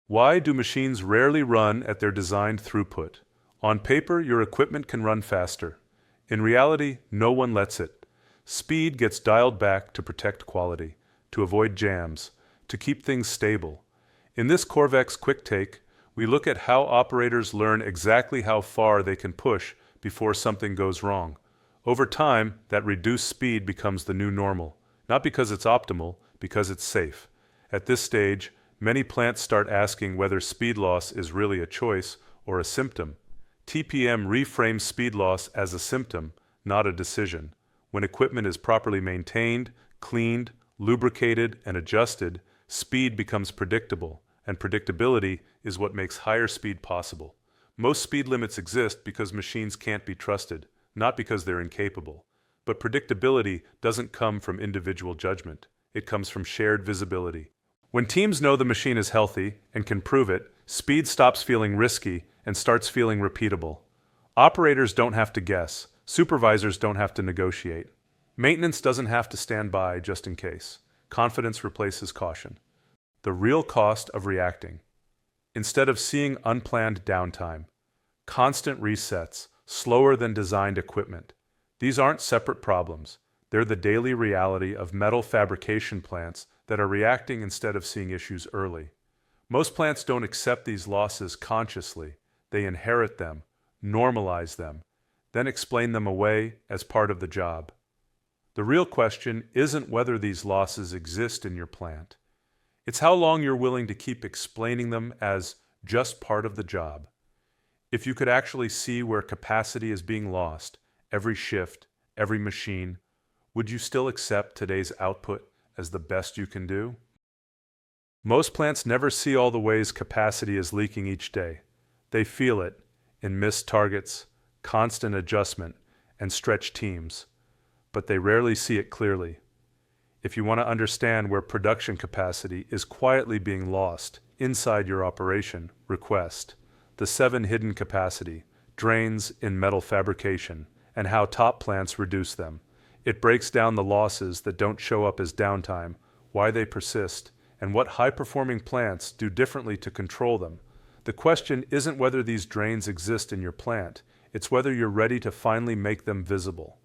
Why do machines rarely run at their designed throughput? On paper, your equipment can run faster. In reality, no one lets it. Speed gets dialed back to protect quality, to avoid jams, to keep things stable. In this Corvex Quick Take, we look at how operators learn exactly how far they can push before something goes wrong. Over time, that reduced speed becomes the new normal, not because it's optimal, because it's safe. At this stage, many plants start asking whether speed loss is really a choice or a symptom. TPM reframes speed loss as a symptom, not a decision. When equipment is properly maintained, cleaned, lubricated, and adjusted, speed becomes predictable, and predictability is what makes higher speed possible. Most speed limits exist because machines can't be trusted, not because they're incapable. But predictability doesn't come from individual judgment. It comes from shared visibility. When teams know the machine is healthy and can prove it, speed stops feeling risky and starts feeling repeatable. Operators don't have to guess. Supervisors don't have to negotiate. Maintenance doesn't have to stand by just in case. Confidence replaces caution. The real cost of reacting. Instead of seeing unplanned downtime, constant resets, slower than designed equipment. These aren't separate problems. They're the daily reality of metal fabrication plants that are reacting instead of seeing issues early. Most plants don't accept these losses consciously. They inherit them, normalize them, then explain them away as part of the job. The real question isn't whether these losses exist in your plant. It's how long you're willing to keep explaining them as just part of the job. If you could actually see where capacity is being lost, every shift, every machine, would you still accept today's output as the best you can do? Most plants never see all the ways capacity is leaking each day. They feel it in missed targets, constant adjustment, and stretched teams, but they rarely see it clearly. If you want to understand where production capacity is quietly being lost inside your operation, request the 7 hidden capacity drains in metal fabrication and how top plants reduce them. It breaks down the losses that don't show up as downtime, why they persist, and what high-performing plants do differently to control them. The question isn't whether these drains exist in your plant, it's whether you're ready to finally make them visible.